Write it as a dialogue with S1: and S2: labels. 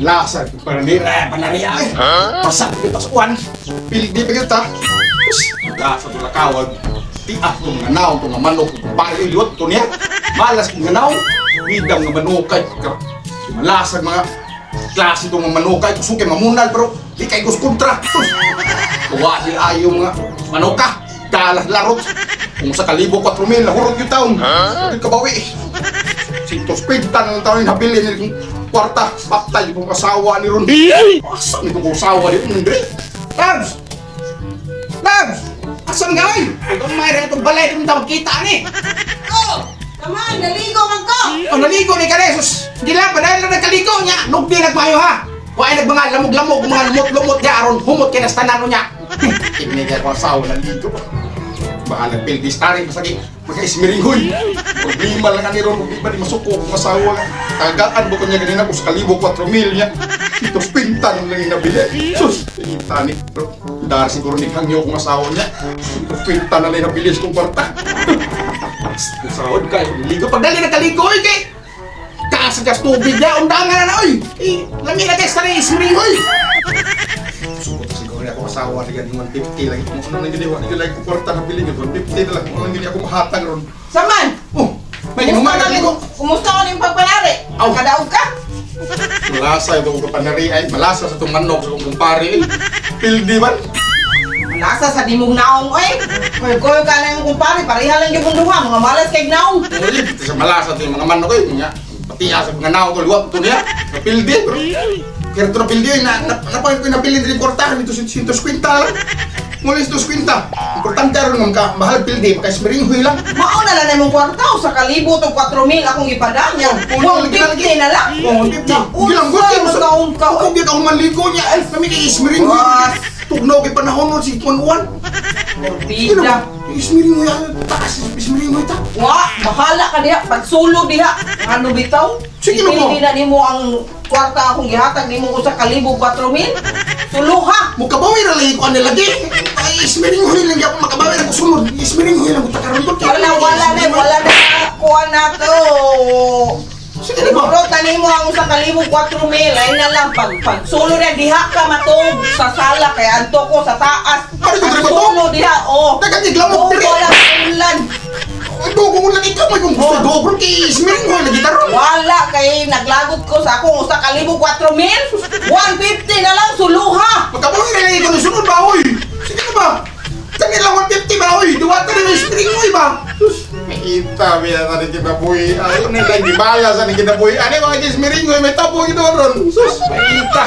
S1: lasa pananira panariya. Pasak kita sa kuan. Pildi pa kita. Lasa to lakawag. Tiak to nga naw to nga manok pailot to niya. Malas nga naw. Bidang nga manokay. Malasag mga klase to nga manokay. Kusuke mamunal pero di kay gus kontra. Kuha di ayo mga manoka. Kalas larot. Kung sa kalibo 4,000 lahurot yung taon. Hindi ka bawi. Sintos pintan ng taon yung habilin ng kwarta. Baktay yung asawa ni Ron. Asan itong asawa ni Ron? Labs! Labs! Asan nga ay? Itong mayroon itong balay itong tawag kita ni.
S2: Oh! Naman, naligo man ko!
S1: Oh, naligo ni Kanesus. Hindi lang, dahil lang nagkaligo niya. Nugdi nagmayo ha. Huwag ay nagmanga lamog-lamog, mga lumot-lumot niya. Aron humot kaya nastanano niya. Ibinigay ko asawa ng ligo. Baka nagpildis tarin, masagi magka-ismiringhoy. Problema lang ni Ron, hindi ba di masuko kung masawa. Kagaan mo ko niya ganina kung sa kalibo 4,000 niya. Ito pintan lang yung nabili. Sus, pintan ni Ron. Dahil siguro nighangyo kung masawa niya. Ito pintan na lang yung nabili sa kong kwarta. Sahod ka, ligo. Pagdali na kaligo, kay kasagas tubig niya, undangan na na, oy. Lami na kayo sa rin, ismiringhoy. Suko siguro ako asawa dengan 150 lagi. Kung ano nang gini, wala nang ko kwarta na bilhin yun. 150 na lang. Kung ano nang gini ako mahatag ron.
S2: Saman!
S1: Oh, may inuman na ko.
S2: Kumusta ka ng pagpanari?
S1: Aw.
S2: Kadaog ka?
S1: Malasa ito ko panari ay. Malasa sa itong manok sa kong kumpare. Pildi man.
S2: Nasa sa dimong naong, oy! Koy ka na yung kumpare, pareha lang yung bunduha, mga malas kay naong.
S1: Ito sa malasa ito yung mga manok ay. Pati sa mga naong ko, liwap ito niya. Pildi bro. Kaya ito na pildi ay. Napakit ko yung napildi din yung kwartahan. Ito 150 lang. Mula 150. Importante rin ka, mahal pildi, makaismiringhoy lang.
S2: Mauna na na mong kwarta o sa kalibo to 4,000 akong ipadang yan. 150 na lang.
S1: Oh, 150. Gilang
S2: Unsa
S1: gusto mo sa
S2: taon ka?
S1: Kung di ka humaligo niya, ay, kami kay ismiring mo. Tugnaw kay panahon mo, si Tuan-Uan.
S2: Bida.
S1: Ismiring mo yan, taas, ismiring mo ita.
S2: Wa, bahala ka diha, pagsulo diha. Ano bitaw?
S1: Sige mo ko.
S2: Hindi na nimo ang kwarta akong gihatag nimo ko sa kalibo 4,000. Suluha.
S1: Mukabawi na lang ko nilagi. Ay, ismiring mo lang ako makabawi na ko sunod. Ismiring mo lang ko takarambot.
S2: Wala na kuha na to.
S1: Sige na ba?
S2: Siguro tanin mo ang sa kalibo 4,000. Ay na lang pag sulo na diha ka matog sa sala kay anto ko sa taas.
S1: Ano ko matog?
S2: Sulo diha oh.
S1: Nagkakiglam mo, dire.
S2: Wala ulan.
S1: Ay, dogo lang ikaw. May kung gusto dobro kay ismiring mo lagi taron.
S2: Wala kay naglagot ko sa akong sa kalibo 4,000. 150 na lang suluha.
S1: Magkabawi na lang ikaw ng sunod ba, oy? Sige na ba? Kami lang 150 ba, oy? Duwata na yung spring, oy ba? May ita, may ata rin kinabuhi. Ayaw na lang gibala sa rin kinabuhi. Ano yung mga gismiring, oy? May tapo ito ron. Sus, may ita.